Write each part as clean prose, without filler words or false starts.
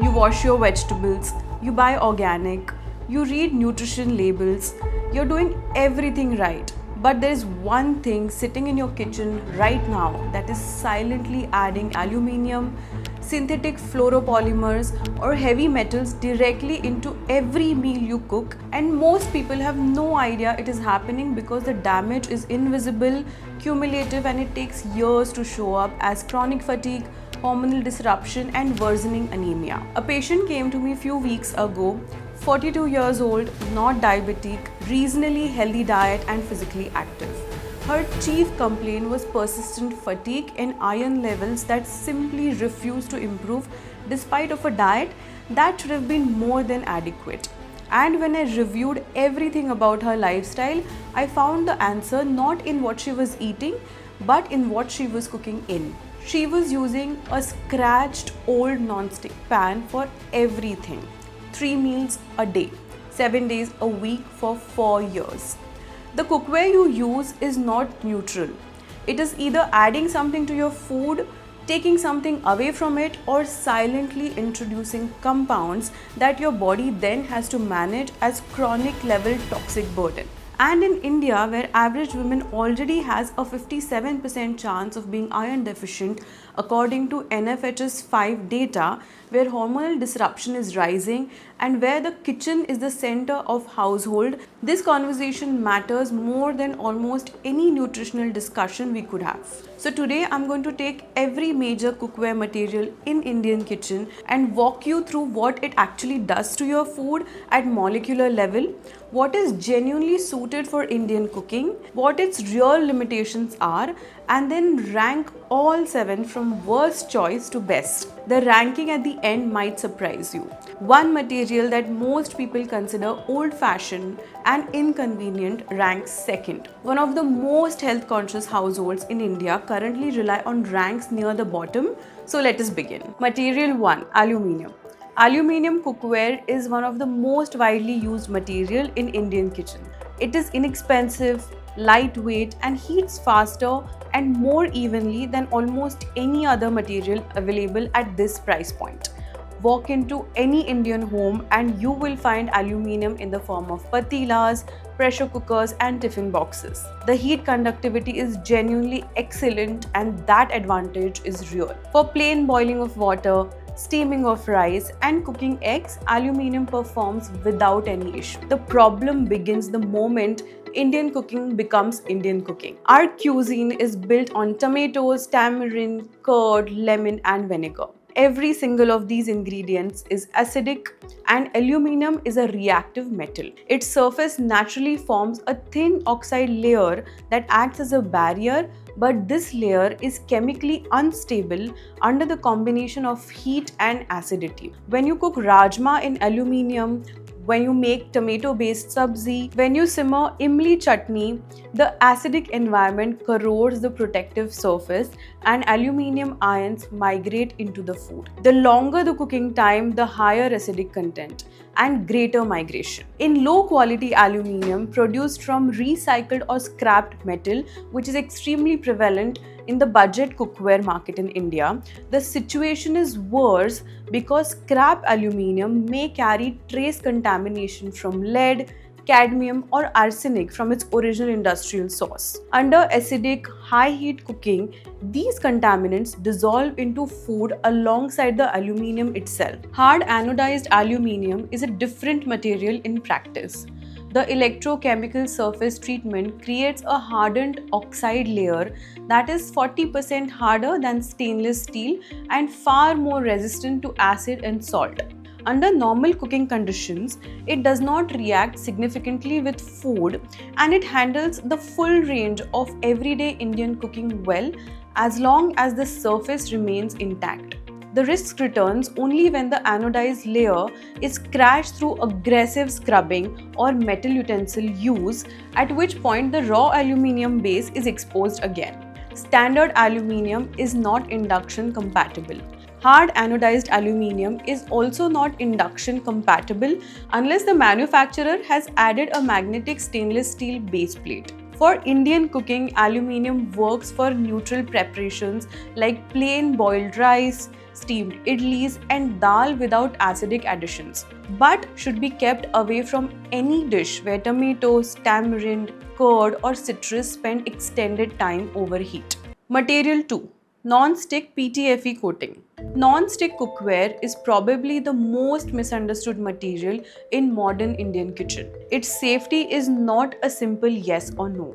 You wash your vegetables, you buy organic, you read nutrition labels, you're doing everything right. But there is one thing sitting in your kitchen right now that is silently adding aluminium, synthetic fluoropolymers, or heavy metals directly into every meal you cook, and most people have no idea it is happening because the damage is invisible, cumulative, and it takes years to show up as chronic fatigue, hormonal disruption, and worsening anemia. A patient came to me a few weeks ago, 42 years old, not diabetic, reasonably healthy diet, and physically active. Her chief complaint was persistent fatigue and iron levels that simply refused to improve despite of a diet that should have been more than adequate. And when I reviewed everything about her lifestyle, I found the answer not in what she was eating, but in what she was cooking in. She was using a scratched old non-stick pan for everything. 3 meals a day, 7 days a week for 4 years. The cookware you use is not neutral. It is either adding something to your food, taking something away from it, or silently introducing compounds that your body then has to manage as chronic level toxic burden. And in India, where average woman already has a 57% chance of being iron deficient according to NFHS 5 data, where hormonal disruption is rising and where the kitchen is the center of household, this conversation matters more than almost any nutritional discussion we could have. So today I'm going to take every major cookware material in Indian kitchen and walk you through what it actually does to your food at molecular level, what is genuinely suited for Indian cooking, what its real limitations are, and then rank all 7 from worst choice to best. The ranking at the end might surprise you. One material that most people consider old-fashioned and inconvenient ranks second. One of the most health-conscious households in India currently rely on ranks near the bottom. So let us begin. Material 1. Aluminium. Aluminium cookware is one of the most widely used material in Indian kitchen. It is inexpensive, lightweight, and heats faster and more evenly than almost any other material available at this price point. Walk into any Indian home and you will find aluminium in the form of patilas, pressure cookers, and tiffin boxes. The heat conductivity is genuinely excellent, and that advantage is real. For plain boiling of water, steaming of rice, and cooking eggs, aluminium performs without any issue. The problem begins the moment Indian cooking becomes Indian cooking. Our cuisine is built on tomatoes, tamarind, curd, lemon, and vinegar. Every single of these ingredients is acidic, and aluminium is a reactive metal. Its surface naturally forms a thin oxide layer that acts as a barrier, but this layer is chemically unstable under the combination of heat and acidity. When you cook rajma in aluminium, when you make tomato-based sabzi, when you simmer imli chutney, the acidic environment corrodes the protective surface and aluminium ions migrate into the food. The longer the cooking time, the higher acidic content and greater migration. In low-quality aluminium produced from recycled or scrapped metal, which is extremely prevalent in the budget cookware market in India, the situation is worse because scrap aluminium may carry trace contamination from lead, cadmium, or arsenic from its original industrial source. Under acidic, high-heat cooking, these contaminants dissolve into food alongside the aluminium itself. Hard anodized aluminium is a different material in practice. The electrochemical surface treatment creates a hardened oxide layer that is 40% harder than stainless steel and far more resistant to acid and salt. Under normal cooking conditions, it does not react significantly with food, and it handles the full range of everyday Indian cooking well as long as the surface remains intact. The risk returns only when the anodized layer is crashed through aggressive scrubbing or metal utensil use, at which point the raw aluminium base is exposed again. Standard aluminium is not induction compatible. Hard anodized aluminium is also not induction compatible unless the manufacturer has added a magnetic stainless steel base plate. For Indian cooking, aluminium works for neutral preparations like plain boiled rice, steamed idlis, and dal without acidic additions, but should be kept away from any dish where tomatoes, tamarind, curd, or citrus spend extended time over heat. Material 2. Non-stick PTFE coating. Non-stick cookware is probably the most misunderstood material in modern Indian kitchen. Its safety is not a simple yes or no.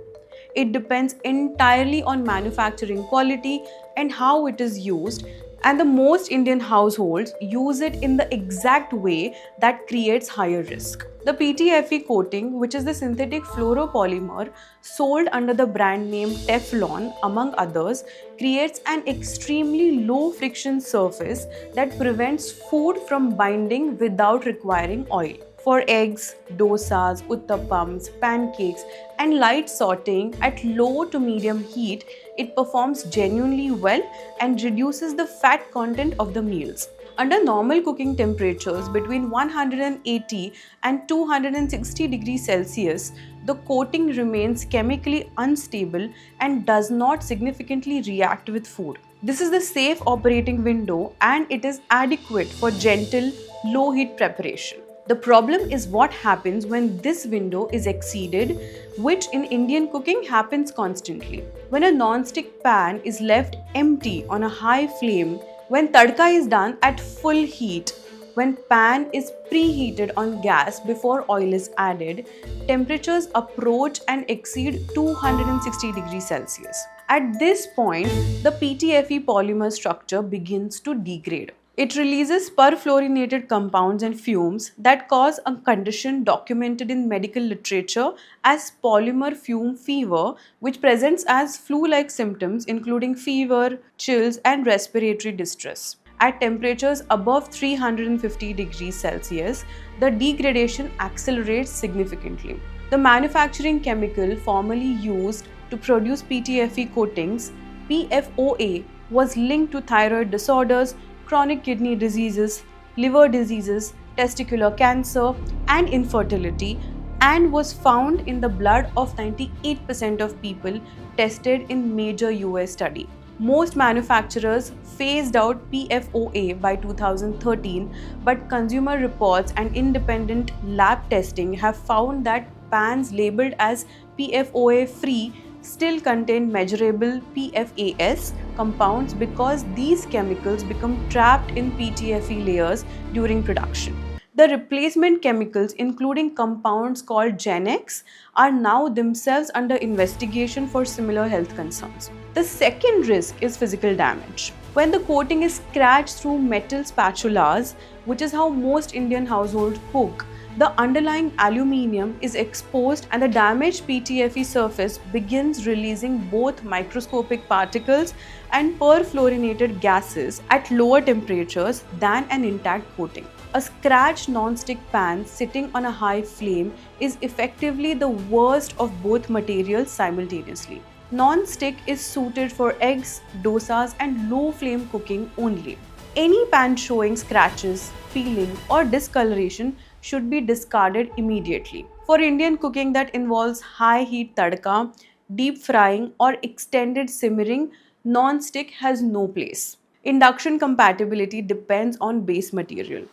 It depends entirely on manufacturing quality and how it is used, and the most Indian households use it in the exact way that creates higher risk. The PTFE coating, which is the synthetic fluoropolymer sold under the brand name Teflon, among others, creates an extremely low friction surface that prevents food from binding without requiring oil. For eggs, dosas, uttappams, pancakes, and light sauteing at low to medium heat, it performs genuinely well and reduces the fat content of the meals. Under normal cooking temperatures between 180 and 260 degrees Celsius, the coating remains chemically unstable and does not significantly react with food. This is the safe operating window and it is adequate for gentle, low heat preparation. The problem is what happens when this window is exceeded, which in Indian cooking happens constantly. When a non-stick pan is left empty on a high flame, when tadka is done at full heat, when pan is preheated on gas before oil is added, temperatures approach and exceed 260 degrees Celsius. At this point, the PTFE polymer structure begins to degrade. It releases perfluorinated compounds and fumes that cause a condition documented in medical literature as polymer fume fever, which presents as flu-like symptoms including fever, chills, and respiratory distress. At temperatures above 350 degrees Celsius, the degradation accelerates significantly. The manufacturing chemical formerly used to produce PTFE coatings, PFOA, was linked to thyroid disorders, chronic kidney diseases, liver diseases, testicular cancer, and infertility, and was found in the blood of 98% of people tested in major US study. Most manufacturers phased out PFOA by 2013, but consumer reports and independent lab testing have found that pans labeled as PFOA free still contain measurable PFAS compounds because these chemicals become trapped in PTFE layers during production. The replacement chemicals, including compounds called Gen-X, are now themselves under investigation for similar health concerns. The second risk is physical damage. When the coating is scratched through metal spatulas, which is how most Indian households cook, the underlying aluminium is exposed and the damaged PTFE surface begins releasing both microscopic particles and perfluorinated gases at lower temperatures than an intact coating. A scratched non-stick pan sitting on a high flame is effectively the worst of both materials simultaneously. Non-stick is suited for eggs, dosas, and low flame cooking only. Any pan showing scratches, peeling, or discoloration should be discarded immediately. For Indian cooking that involves high heat tadka, deep frying, or extended simmering, non-stick has no place. Induction compatibility depends on base material.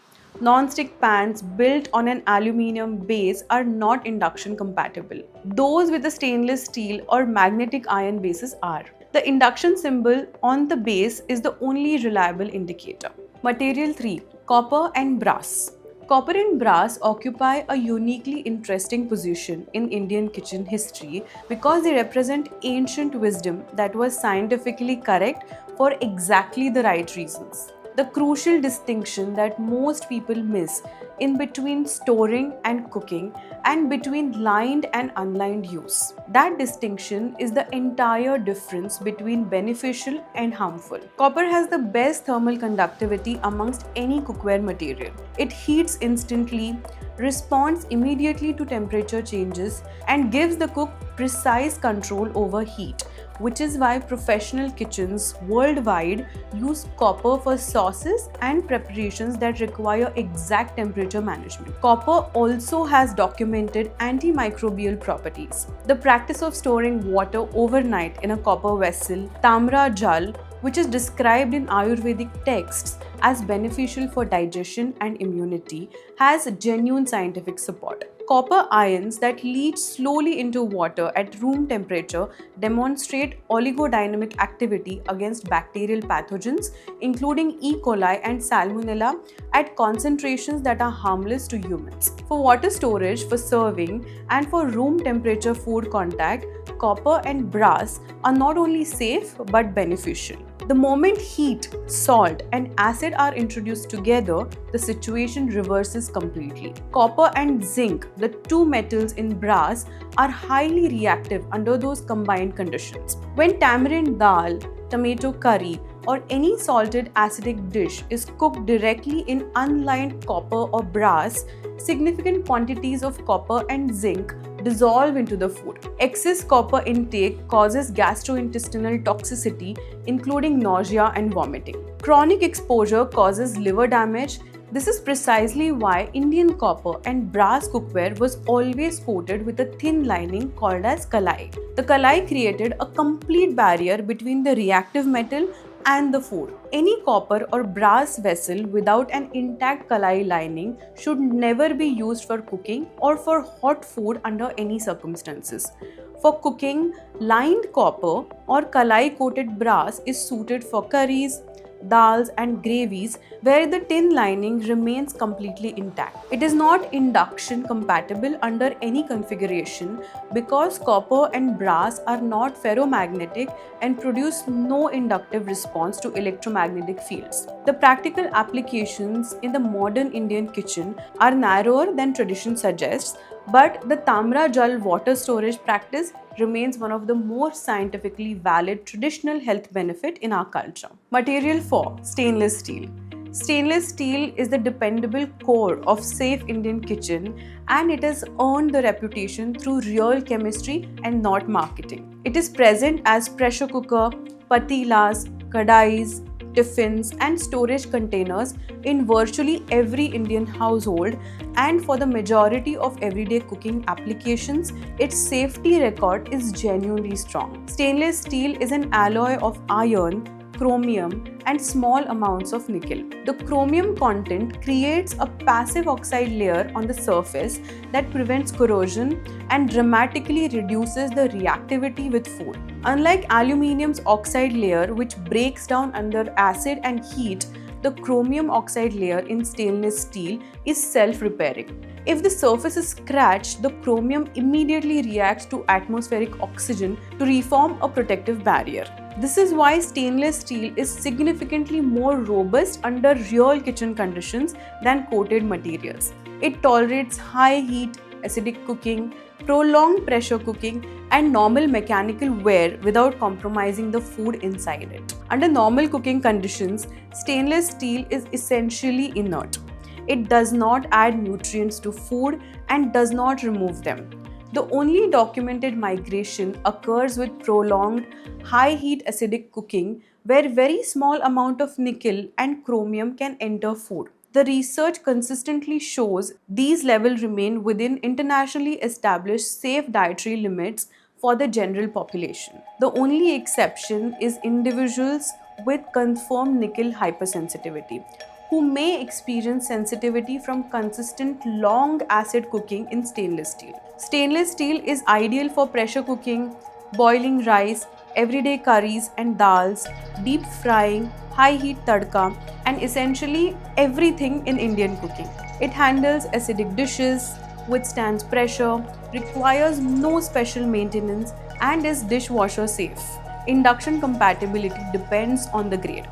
Non-stick pans built on an aluminium base are not induction compatible. Those with a stainless steel or magnetic iron bases are. The induction symbol on the base is the only reliable indicator. Material 3. Copper and brass. Copper and brass occupy a uniquely interesting position in Indian kitchen history because they represent ancient wisdom that was scientifically correct for exactly the right reasons. The crucial distinction that most people miss in between storing and cooking and between lined and unlined use. That distinction is the entire difference between beneficial and harmful. Copper has the best thermal conductivity amongst any cookware material. It heats instantly, responds immediately to temperature changes, and gives the cook precise control over heat, which is why professional kitchens worldwide use copper for sauces and preparations that require exact temperature management. Copper also has documented antimicrobial properties. The practice of storing water overnight in a copper vessel, tamra jal, which is described in Ayurvedic texts as beneficial for digestion and immunity, has genuine scientific support. Copper ions that leach slowly into water at room temperature demonstrate oligodynamic activity against bacterial pathogens, including E. coli and Salmonella, at concentrations that are harmless to humans. For water storage, for serving, and for room temperature food contact, copper and brass are not only safe but beneficial. The moment heat, salt, and acid are introduced together, the situation reverses completely. Copper and zinc, the two metals in brass, are highly reactive under those combined conditions. When tamarind dal, tomato curry, or any salted acidic dish is cooked directly in unlined copper or brass, significant quantities of copper and zinc dissolve into the food. Excess copper intake causes gastrointestinal toxicity, including nausea and vomiting. Chronic exposure causes liver damage. This is precisely why Indian copper and brass cookware was always coated with a thin lining called as kalai. The kalai created a complete barrier between the reactive metal and the food. Any copper or brass vessel without an intact kalai lining should never be used for cooking or for hot food under any circumstances. For cooking, lined copper or kalai coated brass is suited for curries, dals and gravies where the tin lining remains completely intact. It is not induction compatible under any configuration because copper and brass are not ferromagnetic and produce no inductive response to electromagnetic fields. The practical applications in the modern Indian kitchen are narrower than tradition suggests, but the Tamra Jal water storage practice remains one of the more scientifically valid traditional health benefit in our culture. Material 4. Stainless steel. Stainless steel is the dependable core of safe Indian kitchen and it has earned the reputation through real chemistry and not marketing. It is present as pressure cooker, patilas, kadais, tiffins and storage containers in virtually every Indian household, and for the majority of everyday cooking applications, its safety record is genuinely strong. Stainless steel is an alloy of iron, chromium and small amounts of nickel. The chromium content creates a passive oxide layer on the surface that prevents corrosion and dramatically reduces the reactivity with food. Unlike aluminium's oxide layer, which breaks down under acid and heat, the chromium oxide layer in stainless steel is self-repairing. If the surface is scratched, the chromium immediately reacts to atmospheric oxygen to reform a protective barrier. This is why stainless steel is significantly more robust under real kitchen conditions than coated materials. It tolerates high heat, acidic cooking, prolonged pressure cooking, and normal mechanical wear without compromising the food inside it. Under normal cooking conditions, stainless steel is essentially inert. It does not add nutrients to food and does not remove them. The only documented migration occurs with prolonged high heat acidic cooking where very small amount of nickel and chromium can enter food. The research consistently shows these levels remain within internationally established safe dietary limits for the general population. The only exception is individuals with confirmed nickel hypersensitivity, who may experience sensitivity from consistent long acid cooking in stainless steel. Stainless steel is ideal for pressure cooking, boiling rice, everyday curries and dals, deep frying, high heat tadka, and essentially everything in Indian cooking. It handles acidic dishes, withstands pressure, requires no special maintenance, and is dishwasher safe. Induction compatibility depends on the grade.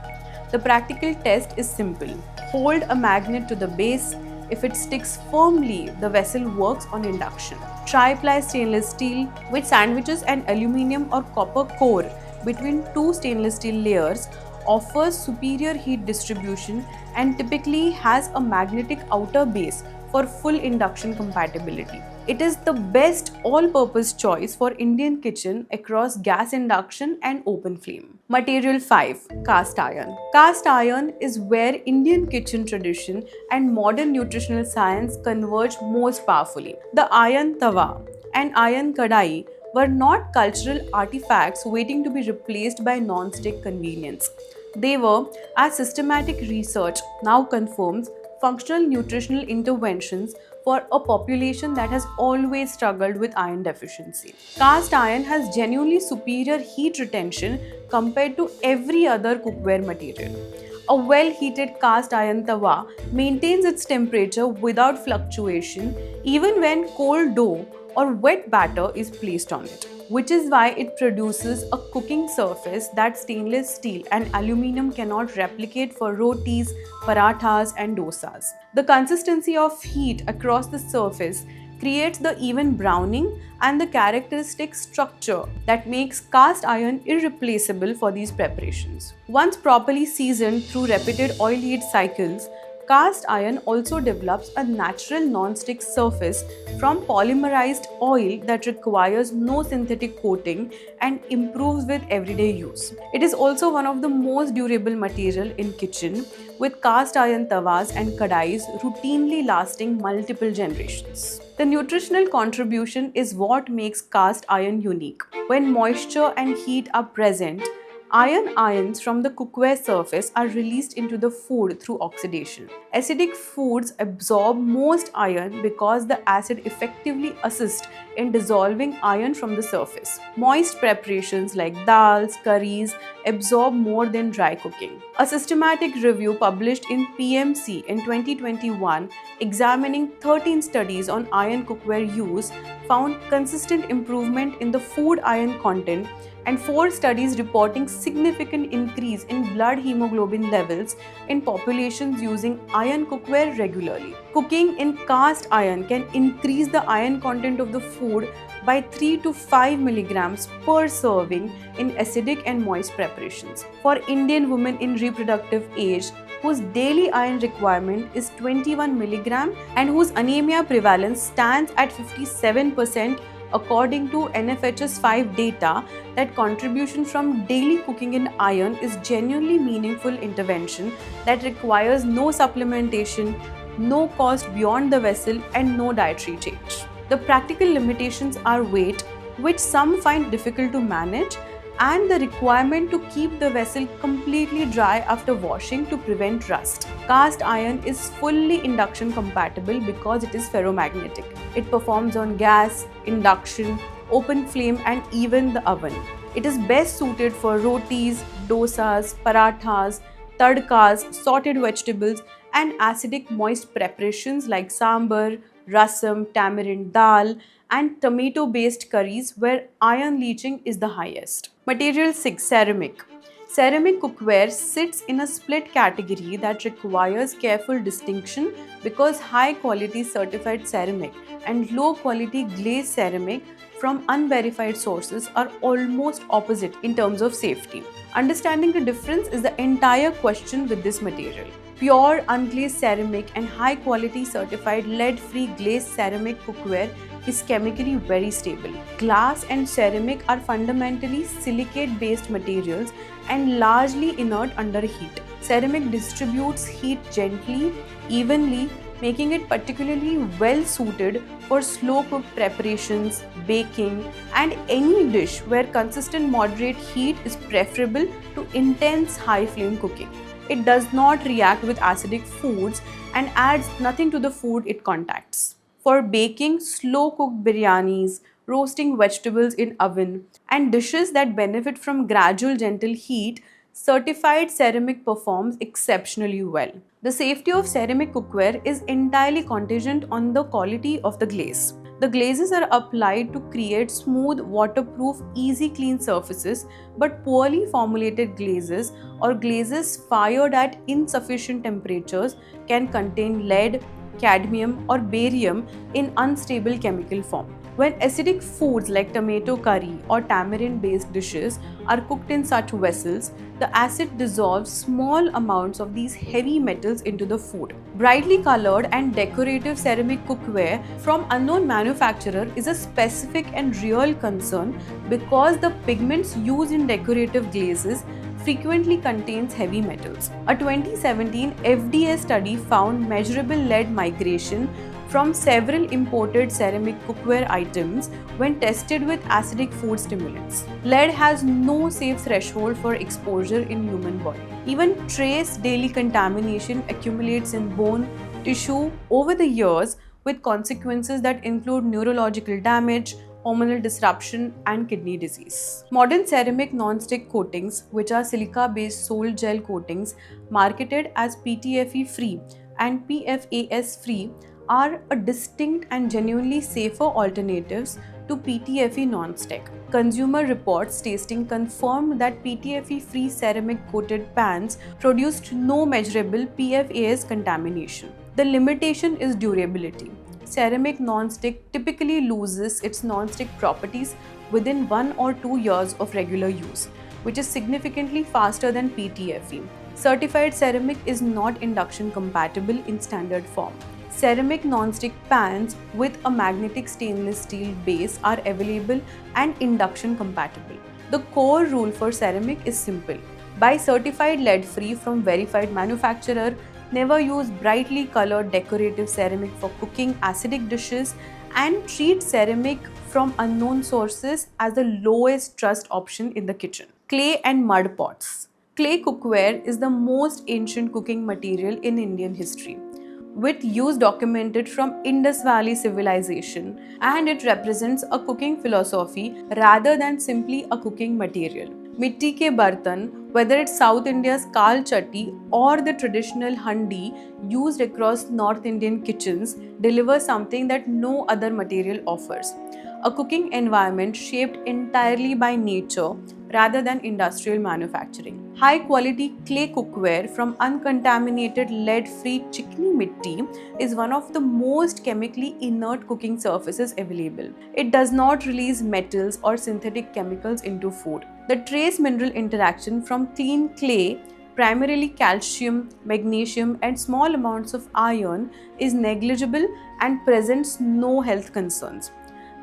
The practical test is simple. Hold a magnet to the base. If it sticks firmly, the vessel works on induction. Tri-ply stainless steel, which sandwiches an aluminium or copper core between two stainless steel layers, offers superior heat distribution and typically has a magnetic outer base for full induction compatibility. It is the best all-purpose choice for Indian kitchen across gas induction and open flame. Material 5. Cast iron. Cast iron is where Indian kitchen tradition and modern nutritional science converge most powerfully. The iron tawa and iron kadai were not cultural artifacts waiting to be replaced by non-stick convenience. They were, as systematic research now confirms, functional nutritional interventions for a population that has always struggled with iron deficiency. Cast iron has genuinely superior heat retention compared to every other cookware material. A well-heated cast iron tawa maintains its temperature without fluctuation even when cold dough or wet batter is placed on it, which is why it produces a cooking surface that stainless steel and aluminum cannot replicate for rotis, parathas and dosas. The consistency of heat across the surface creates the even browning and the characteristic structure that makes cast iron irreplaceable for these preparations. Once properly seasoned through repeated oil heat cycles, cast iron also develops a natural non-stick surface from polymerized oil that requires no synthetic coating and improves with everyday use. It is also one of the most durable material in kitchen, with cast iron tawas and kadais routinely lasting multiple generations. The nutritional contribution is what makes cast iron unique. When moisture and heat are present, iron ions from the cookware surface are released into the food through oxidation. Acidic foods absorb most iron because the acid effectively assists in dissolving iron from the surface. Moist preparations like dals, curries absorb more than dry cooking. A systematic review published in PMC in 2021 examining 13 studies on iron cookware use found consistent improvement in the food iron content and 4 studies reporting significant increase in blood hemoglobin levels in populations using iron cookware regularly. Cooking in cast iron can increase the iron content of the food by 3 to 5 milligrams per serving in acidic and moist preparations. For Indian women in reproductive age, whose daily iron requirement is 21 milligram and whose anemia prevalence stands at 57%, according to NFHS 5 data, that contribution from daily cooking in iron is genuinely meaningful intervention that requires no supplementation, no cost beyond the vessel and no dietary change. The practical limitations are weight, which some find difficult to manage, and the requirement to keep the vessel completely dry after washing to prevent rust. Cast iron is fully induction compatible because it is ferromagnetic. It performs on gas, induction, open flame and even the oven. It is best suited for rotis, dosas, parathas, tadkas, sauteed vegetables and acidic moist preparations like sambar, rasam, tamarind dal and tomato-based curries where iron leaching is the highest. Material 6. Ceramic. Ceramic cookware sits in a split category that requires careful distinction because high-quality certified ceramic and low-quality glazed ceramic from unverified sources are almost opposite in terms of safety. Understanding the difference is the entire question with this material. Pure unglazed ceramic and high-quality certified lead-free glazed ceramic cookware is chemically very stable. Glass and ceramic are fundamentally silicate-based materials and largely inert under heat. Ceramic distributes heat gently, evenly, making it particularly well suited for slow-cooked preparations, baking, and any dish where consistent moderate heat is preferable to intense high-flame cooking. It does not react with acidic foods and adds nothing to the food it contacts. For baking slow-cooked biryanis, roasting vegetables in oven, and dishes that benefit from gradual gentle heat, certified ceramic performs exceptionally well. The safety of ceramic cookware is entirely contingent on the quality of the glaze. The glazes are applied to create smooth, waterproof, easy clean surfaces, but poorly formulated glazes or glazes fired at insufficient temperatures can contain lead, cadmium, or barium in unstable chemical form. When acidic foods like tomato curry or tamarind based dishes are cooked in such vessels, the acid dissolves small amounts of these heavy metals into the food. Brightly colored and decorative ceramic cookware from unknown manufacturer is a specific and real concern because the pigments used in decorative glazes frequently contains heavy metals. A 2017 FDA study found measurable lead migration from several imported ceramic cookware items when tested with acidic food stimulants. Lead has no safe threshold for exposure in human body. Even trace daily contamination accumulates in bone, tissue over the years with consequences that include neurological damage, hormonal disruption, and kidney disease. Modern ceramic non-stick coatings, which are silica-based sole gel coatings marketed as PTFE free and PFAS free, are a distinct and genuinely safer alternatives to PTFE non-stick. Consumer reports testing confirmed that PTFE-free ceramic coated pans produced no measurable PFAS contamination. The limitation is durability. Ceramic non-stick typically loses its non-stick properties within 1 or 2 years of regular use, which is significantly faster than PTFE. Certified ceramic is not induction compatible in standard form. Ceramic non-stick pans with a magnetic stainless steel base are available and induction compatible. The core rule for ceramic is simple. Buy certified lead-free from verified manufacturer. Never use brightly colored decorative ceramic for cooking acidic dishes, and treat ceramic from unknown sources as the lowest trust option in the kitchen. Clay and mud pots. Clay cookware is the most ancient cooking material in Indian history, with use documented from Indus Valley civilization, and it represents a cooking philosophy rather than simply a cooking material. Mitti ke bartan, whether it's South India's kal chatti or the traditional handi used across North Indian kitchens, deliver something that no other material offers: a cooking environment shaped entirely by nature rather than industrial manufacturing. High quality clay cookware from uncontaminated lead free chikni mitti is one of the most chemically inert cooking surfaces available. It does not release metals or synthetic chemicals into food. The trace mineral interaction from clean clay, primarily calcium, magnesium, and small amounts of iron, is negligible and presents no health concerns.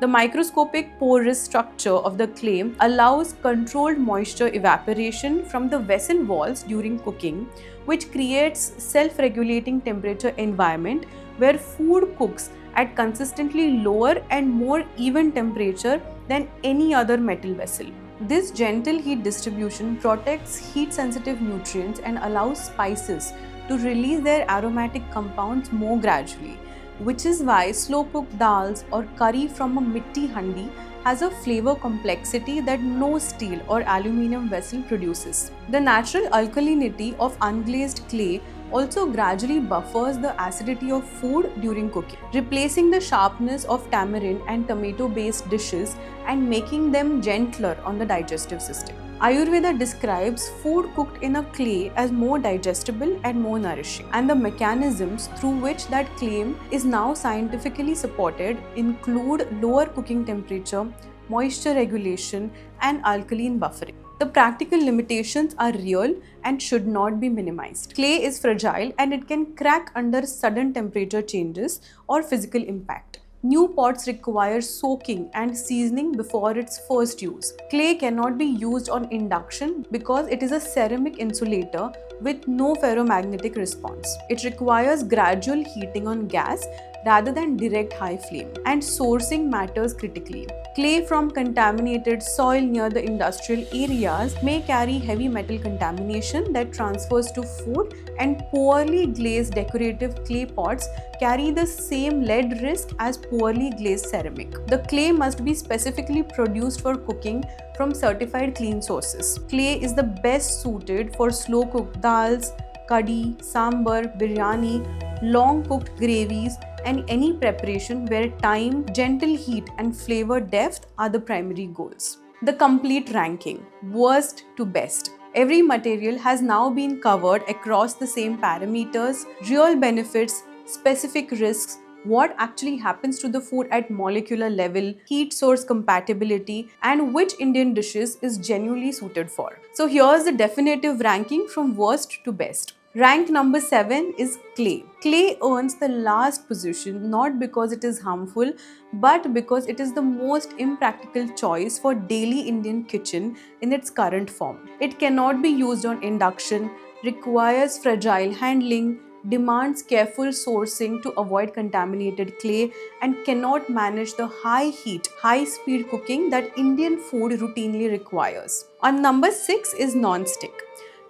The microscopic porous structure of the clay allows controlled moisture evaporation from the vessel walls during cooking, which creates self-regulating temperature environment where food cooks at consistently lower and more even temperature than any other metal vessel. This gentle heat distribution protects heat-sensitive nutrients and allows spices to release their aromatic compounds more gradually, which is why slow-cooked dals or curry from a mitti handi has a flavor complexity that no steel or aluminium vessel produces. The natural alkalinity of unglazed clay also gradually buffers the acidity of food during cooking, replacing the sharpness of tamarind and tomato-based dishes and making them gentler on the digestive system. Ayurveda describes food cooked in a clay as more digestible and more nourishing, and the mechanisms through which that claim is now scientifically supported include lower cooking temperature, moisture regulation, and alkaline buffering. The practical limitations are real and should not be minimized. Clay is fragile and it can crack under sudden temperature changes or physical impact. New pots require soaking and seasoning before its first use. Clay cannot be used on induction because it is a ceramic insulator with no ferromagnetic response. It requires gradual heating on gas rather than direct high flame, and sourcing matters critically. Clay from contaminated soil near the industrial areas may carry heavy metal contamination that transfers to food, and poorly glazed decorative clay pots carry the same lead risk as poorly glazed ceramic. The clay must be specifically produced for cooking from certified clean sources. Clay is the best suited for slow cooked dals, kadhi, sambar, biryani, long cooked gravies, and any preparation where time, gentle heat, and flavor depth are the primary goals. The complete ranking, worst to best. Every material has now been covered across the same parameters, real benefits, specific risks, what actually happens to the food at molecular level, heat source compatibility, and which Indian dishes is genuinely suited for. So here's the definitive ranking from worst to best. Rank number 7 is clay. Clay earns the last position not because it is harmful, but because it is the most impractical choice for daily Indian kitchen in its current form. It cannot be used on induction, requires fragile handling, demands careful sourcing to avoid contaminated clay, and cannot manage the high heat, high speed cooking that Indian food routinely requires. On number 6 is non-stick.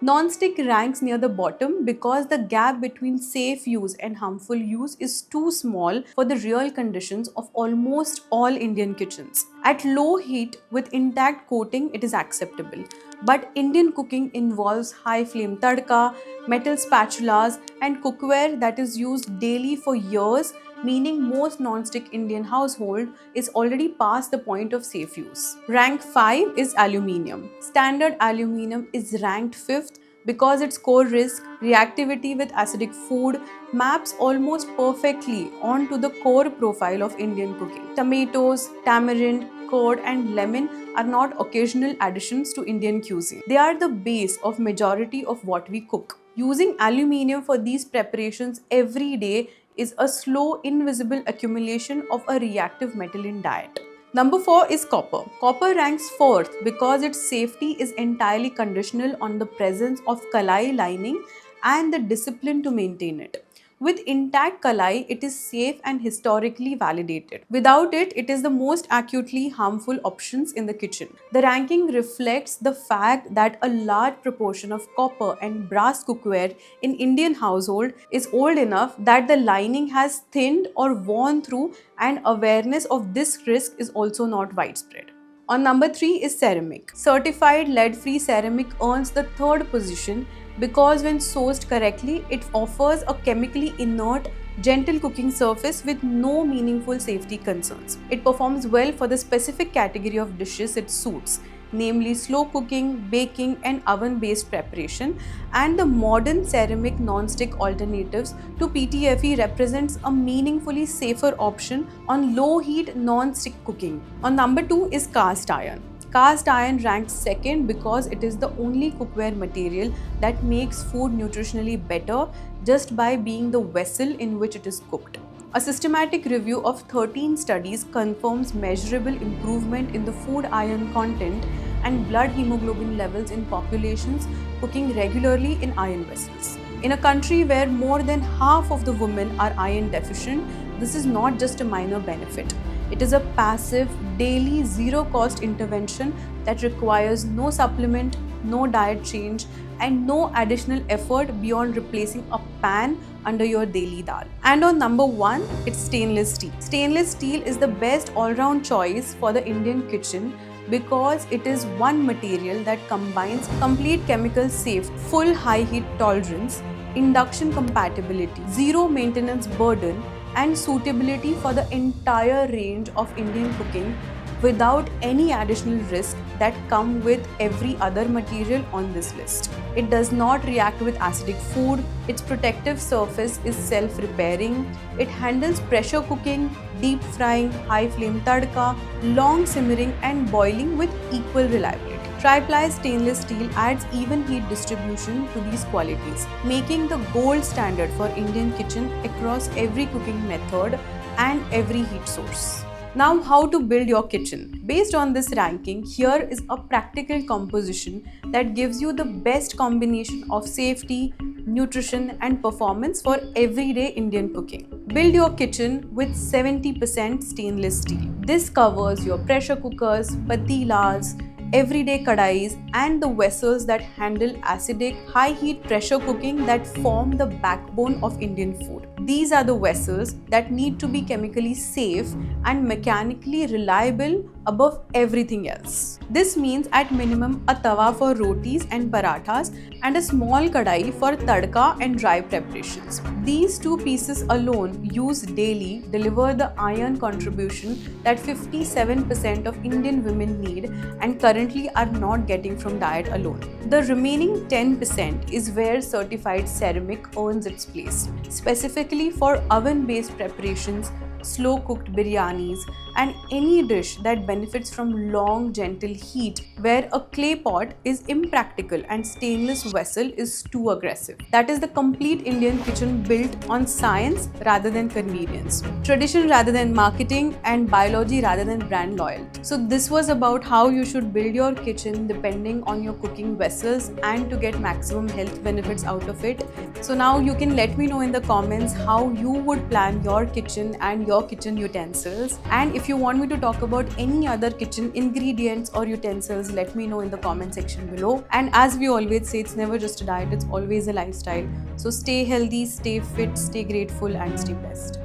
Non-stick ranks near the bottom because the gap between safe use and harmful use is too small for the real conditions of almost all Indian kitchens. At low heat with intact coating, it is acceptable. But Indian cooking involves high flame tadka, metal spatulas, and cookware that is used daily for years, meaning most non-stick Indian household is already past the point of safe use. Rank 5 is aluminium. Standard aluminium is ranked 5th because its core risk, reactivity with acidic food, maps almost perfectly onto the core profile of Indian cooking. Tomatoes, tamarind, curd, and lemon are not occasional additions to Indian cuisine. They are the base of majority of what we cook. Using aluminium for these preparations every day is a slow, invisible accumulation of a reactive metal in diet. Number 4 is copper. Copper ranks 4th because its safety is entirely conditional on the presence of kalai lining and the discipline to maintain it. With intact kalai, it is safe and historically validated. Without it, it is the most acutely harmful options in the kitchen. The ranking reflects the fact that a large proportion of copper and brass cookware in Indian household is old enough that the lining has thinned or worn through, and awareness of this risk is also not widespread. On number 3 is ceramic. Certified lead-free ceramic earns the 3rd position because when sourced correctly, it offers a chemically inert, gentle cooking surface with no meaningful safety concerns. It performs well for the specific category of dishes it suits, namely slow cooking, baking, and oven-based preparation, and the modern ceramic non-stick alternatives to PTFE represents a meaningfully safer option on low-heat non-stick cooking. On number 2 is cast iron. Cast iron ranks 2nd because it is the only cookware material that makes food nutritionally better just by being the vessel in which it is cooked. A systematic review of 13 studies confirms measurable improvement in the food iron content and blood hemoglobin levels in populations cooking regularly in iron vessels. In a country where more than half of the women are iron deficient, this is not just a minor benefit. It is a passive, daily, zero-cost intervention that requires no supplement, no diet change, and no additional effort beyond replacing a pan under your daily dal. And on number 1, it's stainless steel. Stainless steel is the best all-round choice for the Indian kitchen because it is one material that combines complete chemical safe, full high heat tolerance, induction compatibility, zero maintenance burden, and suitability for the entire range of Indian cooking without any additional risk that come with every other material on this list. It does not react with acidic food, its protective surface is self-repairing, it handles pressure cooking, deep frying, high flame tadka, long simmering and boiling with equal reliability. Tri-ply stainless steel adds even heat distribution to these qualities, making the gold standard for Indian kitchen across every cooking method and every heat source. Now, how to build your kitchen. Based on this ranking, here is a practical composition that gives you the best combination of safety, nutrition, and performance for everyday Indian cooking. Build your kitchen with 70% stainless steel. This covers your pressure cookers, patilas, everyday kadais, and the vessels that handle acidic, high-heat pressure cooking that form the backbone of Indian food. These are the vessels that need to be chemically safe and mechanically reliable above everything else. This means at minimum a tawa for rotis and parathas and a small kadai for tadka and dry preparations. These two pieces alone used daily deliver the iron contribution that 57% of Indian women need and currently are not getting from diet alone. The remaining 10% is where certified ceramic earns its place, specifically for oven-based preparations, slow-cooked biryanis, and any dish that benefits from long, gentle heat where a clay pot is impractical and stainless vessel is too aggressive. That is the complete Indian kitchen built on science rather than convenience, tradition rather than marketing, and biology rather than brand loyalty. So this was about how you should build your kitchen depending on your cooking vessels and to get maximum health benefits out of it. So now you can let me know in the comments how you would plan your kitchen and your kitchen utensils, and if you want me to talk about any other kitchen ingredients or utensils, let me know in the comment section below. And as we always say, it's never just a diet, it's always a lifestyle. So stay healthy, stay fit, stay grateful, and stay blessed.